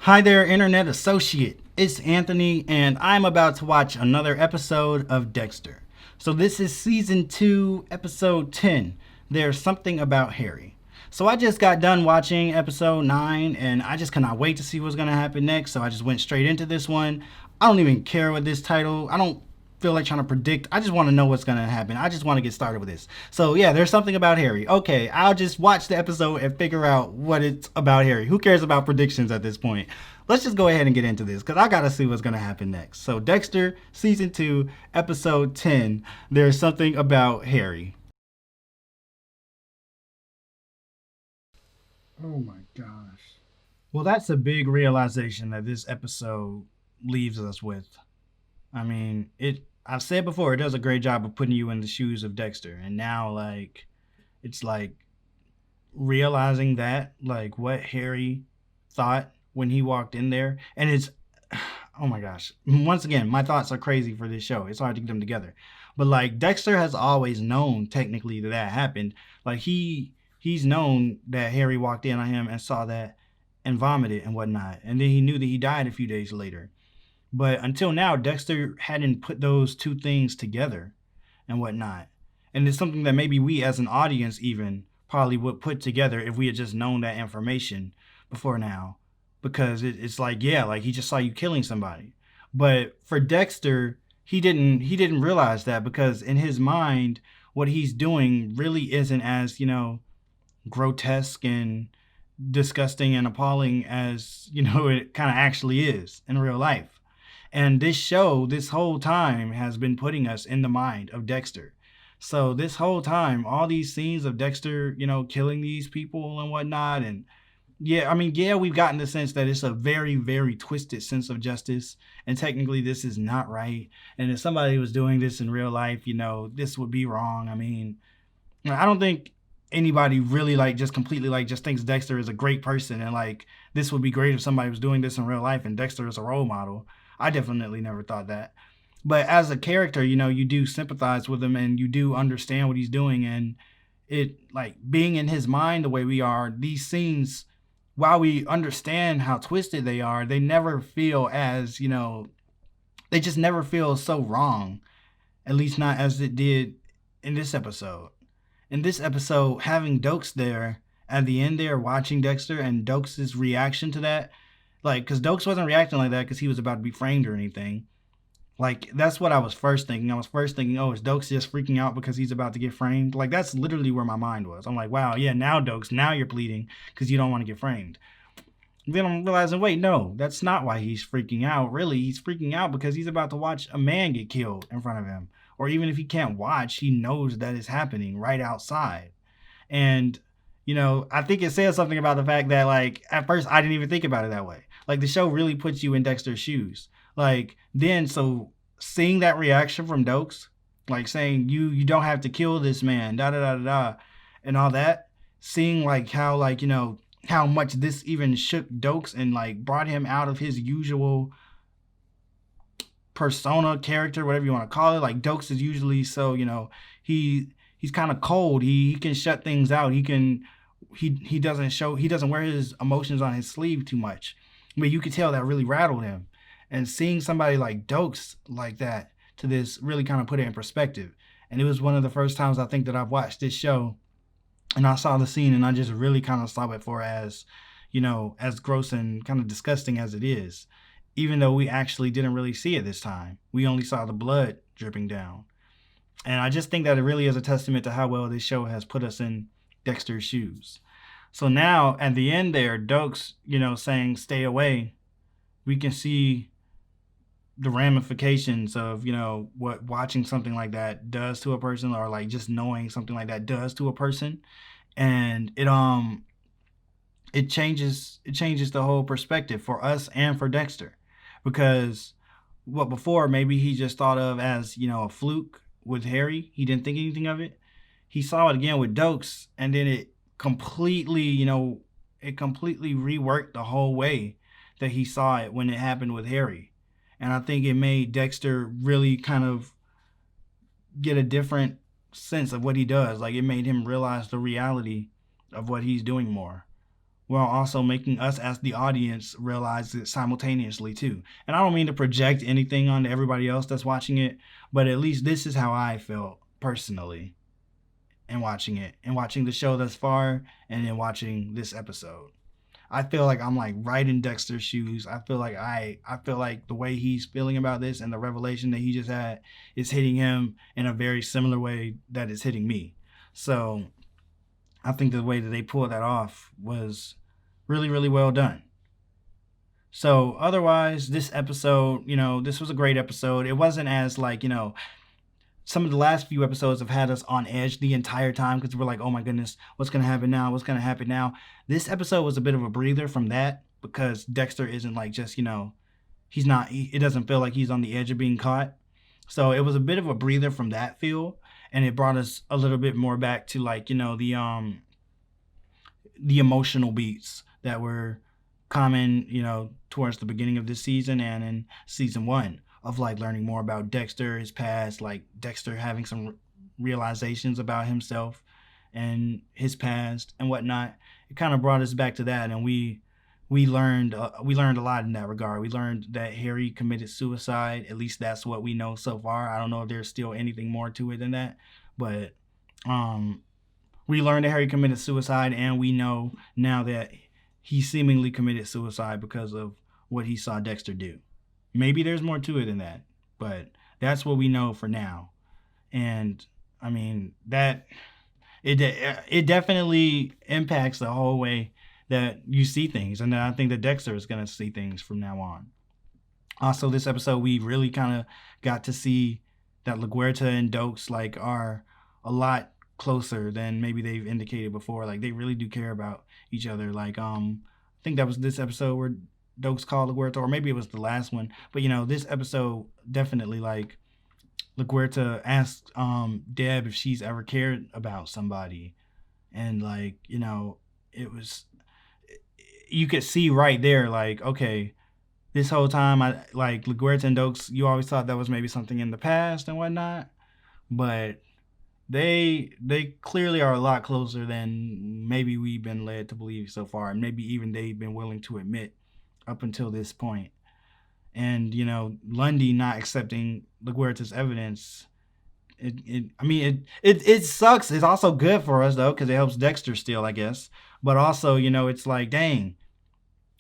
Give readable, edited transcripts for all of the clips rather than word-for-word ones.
Hi there, Internet Associate. It's Anthony, and I'm about to watch another episode of Dexter. So, this is season 2, episode 10. There's Something About Harry. So, I just got done watching episode 9, and I just cannot wait to see what's going to happen next. So, I just went straight into this one. I don't even care what this title, I don't feel like trying to predict. I just want to know what's going to happen. I just want to get started with this. So, yeah, there's something about Harry. Okay, I'll just watch the episode and figure out what it's about Harry. Who cares about predictions at this point? Let's just go ahead and get into this because I got to see what's going to happen next. So, Dexter, season 2, episode 10. There's something about Harry. Oh my gosh. Well, that's a big realization that this episode leaves us with. I mean, I've said before, it does a great job of putting you in the shoes of Dexter, and now it's like realizing that what Harry thought when he walked in there, and it's oh my gosh. Once again, my thoughts are crazy for this show. It's hard to get them together, but like Dexter has always known technically that happened. Like he's known that Harry walked in on him and saw that and vomited and whatnot, and then he knew that he died a few days later. But until now, Dexter hadn't put those two things together and whatnot. And it's something that maybe we as an audience even probably would put together if we had just known that information before now. Because it's like, yeah, like he just saw you killing somebody. But for Dexter, he didn't realize that because in his mind, what he's doing really isn't as, grotesque and disgusting and appalling as, it kind of actually is in real life. And this show, this whole time, has been putting us in the mind of Dexter. So this whole time, all these scenes of Dexter, killing these people and whatnot, and yeah, I mean, yeah, we've gotten the sense that it's a very, very twisted sense of justice, and technically this is not right. And if somebody was doing this in real life, this would be wrong. I mean, I don't think anybody really just completely just thinks Dexter is a great person and this would be great if somebody was doing this in real life and Dexter is a role model. I definitely never thought that. But as a character, you do sympathize with him and you do understand what he's doing, and it being in his mind the way we are, these scenes, while we understand how twisted they are, they never feel as, they just never feel so wrong, at least not as it did in this episode. In this episode, having Dokes there at the end there watching Dexter and Dokes' reaction to that, because Dokes wasn't reacting like that because he was about to be framed or anything. That's what I was first thinking. I was first thinking, oh, is Dokes just freaking out because he's about to get framed? That's literally where my mind was. I'm like, wow, yeah, now Dokes, now you're pleading because you don't want to get framed. Then I'm realizing, wait, no, that's not why he's freaking out. Really, he's freaking out because he's about to watch a man get killed in front of him. Or even if he can't watch, he knows that it's happening right outside. And, I think it says something about the fact that, at first I didn't even think about it that way. The show really puts you in Dexter's shoes. So seeing that reaction from Dokes, saying, you don't have to kill this man, da da da da da, and all that, seeing how much this even shook Dokes and brought him out of his usual persona, character, whatever you want to call it. Dokes is usually so, he's kind of cold. He can shut things out. He doesn't wear his emotions on his sleeve too much. But you could tell that really rattled him. And seeing somebody like Dokes like that to this really kind of put it in perspective. And it was one of the first times I think that I've watched this show and I saw the scene and I just really kind of saw it for as, as gross and kind of disgusting as it is. Even though we actually didn't really see it this time. We only saw the blood dripping down. And I just think that it really is a testament to how well this show has put us in Dexter's shoes. So now at the end there, Dokes, saying stay away, we can see the ramifications of, what watching something like that does to a person, or just knowing something like that does to a person. And it changes the whole perspective for us and for Dexter. Because what before maybe he just thought of as, a fluke with Harry, he didn't think anything of it. He saw it again with Dokes, and then it completely reworked the whole way that he saw it when it happened with Harry. And I think it made Dexter really kind of get a different sense of what he does. It made him realize the reality of what he's doing more. while also making us as the audience realize it simultaneously too. And I don't mean to project anything onto everybody else that's watching it, but at least this is how I felt personally in watching it and watching the show thus far and then watching this episode. I feel like I'm like right in Dexter's shoes. I feel like the way he's feeling about this and the revelation that he just had is hitting him in a very similar way that it's hitting me. So I think the way that they pulled that off was really, really well done. So otherwise, this episode, this was a great episode. It wasn't as like, some of the last few episodes have had us on edge the entire time because we're like, oh my goodness, what's going to happen now? What's going to happen now? This episode was a bit of a breather from that because Dexter isn't like just, it doesn't feel like he's on the edge of being caught. So it was a bit of a breather from that feel. And it brought us a little bit more back to like, the emotional beats that were common, towards the beginning of this season and in season 1 of like learning more about Dexter, his past, like Dexter having some realizations about himself and his past and whatnot. It kind of brought us back to that, and we learned a lot in that regard. We learned that Harry committed suicide. At least that's what we know so far. I don't know if there's still anything more to it than that, but we learned that Harry committed suicide, and we know now that he seemingly committed suicide because of what he saw Dexter do. Maybe there's more to it than that, but that's what we know for now. And I mean that it definitely impacts the whole way that you see things, and I think that Dexter is going to see things from now on. Also, this episode we really kind of got to see that LaGuerta and Dokes like are a lot closer than maybe they've indicated before. Like they really do care about each other. Like I think that was this episode where Dokes called LaGuerta, or maybe it was the last one. But this episode definitely like LaGuerta asked Deb if she's ever cared about somebody, and like it was, you could see right there like, okay, this whole time I like LaGuerta and Dokes, you always thought that was maybe something in the past and whatnot, but they clearly are a lot closer than maybe we've been led to believe so far, and maybe even they've been willing to admit up until this point. And Lundy not accepting LaGuerta's evidence, it sucks. It's also good for us though because it helps Dexter still, I guess. But also, it's like, dang,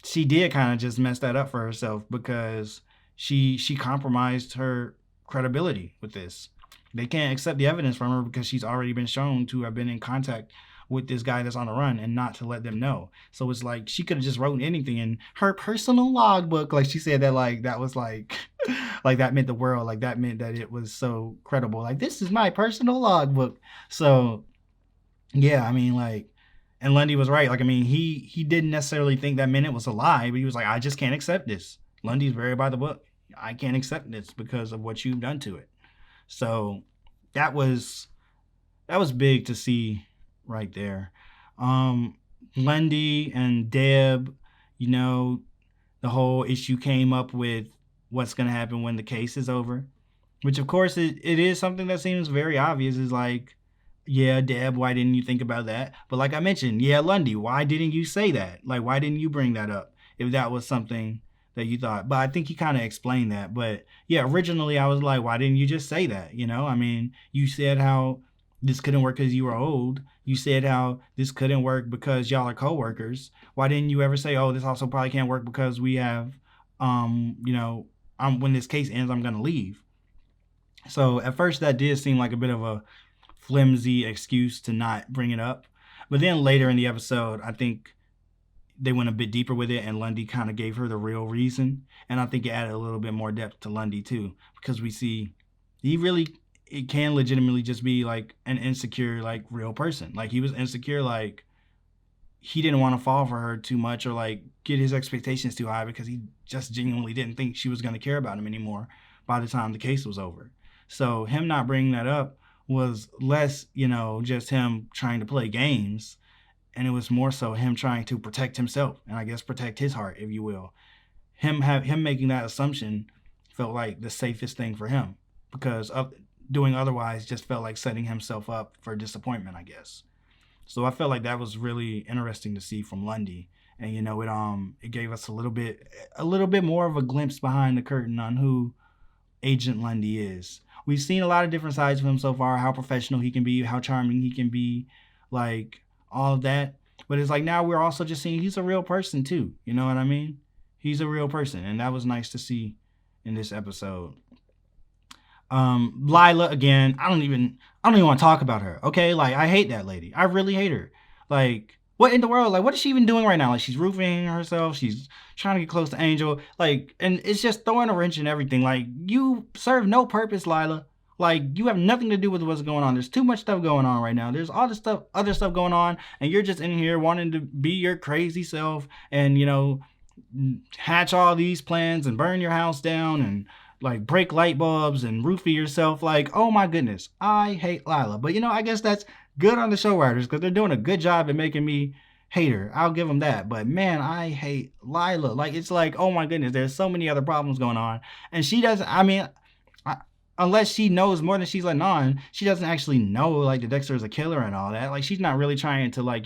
she did kind of just mess that up for herself because she compromised her credibility with this. They can't accept the evidence from her because she's already been shown to have been in contact with this guy that's on the run and not to let them know. So it's like she could have just wrote anything in her personal logbook. Like she said that like that was like like that meant the world. Like that meant that it was so credible. Like this is my personal logbook. So yeah, I mean like, and Lundy was right. Like I mean he didn't necessarily think that meant it was a lie, but he was like, I just can't accept this. Lundy's very by the book. I can't accept this because of what you've done to it. So that was big to see right there. Lundy and Deb, the whole issue came up with what's going to happen when the case is over, which of course it is something that seems very obvious. Is like, yeah, Deb, why didn't you think about that? But like I mentioned, yeah, Lundy, why didn't you say that? Like, why didn't you bring that up if that was something that you thought? But I think he kind of explained that. But yeah, originally I was like, why didn't you just say that? I mean, you said how this couldn't work because you were old. You said how this couldn't work because y'all are coworkers. Why didn't you ever say, oh, this also probably can't work because we have, when this case ends, I'm going to leave. So at first that did seem like a bit of a flimsy excuse to not bring it up. But then later in the episode, I think they went a bit deeper with it and Lundy kind of gave her the real reason. And I think it added a little bit more depth to Lundy too, because we see it can legitimately just be like an insecure, like real person. Like he was insecure, like he didn't want to fall for her too much or like get his expectations too high because he just genuinely didn't think she was going to care about him anymore by the time the case was over. So him not bringing that up was less, just him trying to play games. And it was more so him trying to protect himself and I guess protect his heart, if you will. Him making that assumption felt like the safest thing for him because doing otherwise just felt like setting himself up for disappointment, I guess. So I felt like that was really interesting to see from Lundy. and it gave us a little bit more of a glimpse behind the curtain on who Agent Lundy is. We've seen a lot of different sides of him so far, how professional he can be, how charming he can be, like all of that. But it's like now we're also just seeing he's a real person too. You know what I mean? He's a real person, and that was nice to see in this episode. Lila again. I don't even want to talk about her. Okay, like I hate that lady. I really hate her. Like what in the world? Like what is she even doing right now? Like she's roofing herself. She's trying to get close to Angel. Like and it's just throwing a wrench in everything. Like you serve no purpose, Lila. Like you have nothing to do with what's going on. There's too much stuff going on right now. There's all this stuff, other stuff going on, and you're just in here wanting to be your crazy self and hatch all these plans and burn your house down and like break light bulbs and roofie yourself. Like, oh my goodness, I hate Lila. But I guess that's good on the show writers because they're doing a good job at making me hate her. I'll give them that. But man, I hate Lila. Like, it's like, oh my goodness, there's so many other problems going on. And she doesn't, unless she knows more than she's letting on, she doesn't actually know like the Dexter is a killer and all that. Like, she's not really trying to like,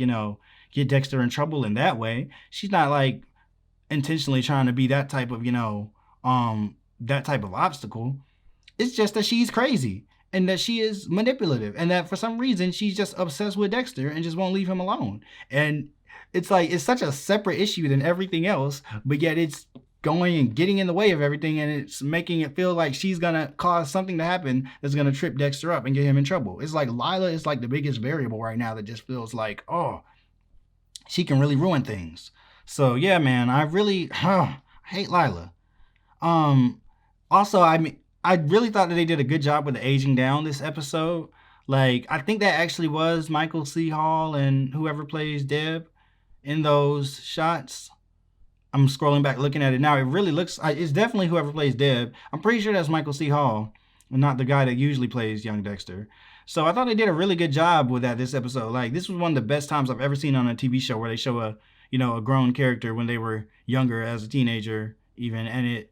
get Dexter in trouble in that way. She's not like intentionally trying to be that type of, that type of obstacle. It's just that she's crazy and that she is manipulative and that for some reason she's just obsessed with Dexter and just won't leave him alone. And it's like it's such a separate issue than everything else, but yet it's going and getting in the way of everything, and it's making it feel like she's gonna cause something to happen that's gonna trip Dexter up and get him in trouble. It's like Lila is like the biggest variable right now that just feels like, oh, she can really ruin things. So yeah, man, I really hate Lila. Also, I really thought that they did a good job with the aging down this episode. Like, I think that actually was Michael C. Hall and whoever plays Deb in those shots. I'm scrolling back looking at it now. It really looks, it's definitely whoever plays Deb. I'm pretty sure that's Michael C. Hall and not the guy that usually plays young Dexter. So I thought they did a really good job with that this episode. Like, this was one of the best times I've ever seen on a TV show where they show a grown character when they were younger as a teenager even, and it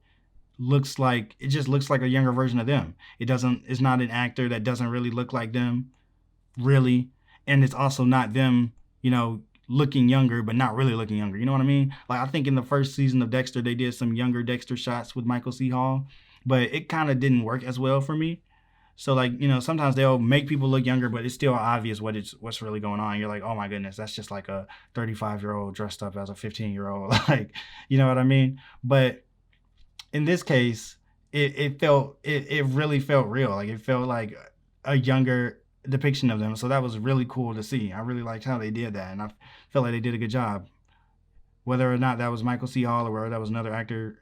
just looks like a younger version of them. It's not an actor that doesn't really look like them, really. And it's also not them, looking younger, but not really looking younger. You know what I mean? Like, I think in the first season of Dexter, they did some younger Dexter shots with Michael C. Hall, but it kind of didn't work as well for me. So like, sometimes they'll make people look younger, but it's still obvious what's really going on. You're like, oh my goodness, that's just like a 35-year-old dressed up as a 15-year-old. Like, you know what I mean? But in this case, it really felt real. Like, it felt like a younger depiction of them. So that was really cool to see. I really liked how they did that, and I felt like they did a good job. Whether or not that was Michael C. Hall or whether that was another actor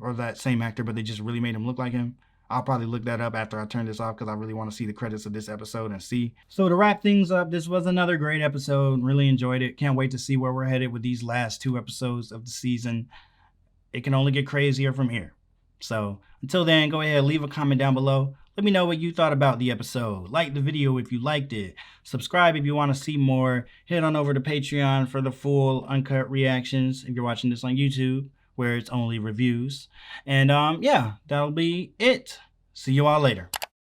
or that same actor, but they just really made him look like him. I'll probably look that up after I turn this off because I really want to see the credits of this episode and see. So to wrap things up, this was another great episode. Really enjoyed it. Can't wait to see where we're headed with these last 2 episodes of the season. It can only get crazier from here. So until then, go ahead, leave a comment down below. Let me know what you thought about the episode. Like the video if you liked it. Subscribe if you want to see more. Head on over to Patreon for the full uncut reactions if you're watching this on YouTube, where it's only reviews. And yeah, that'll be it. See you all later.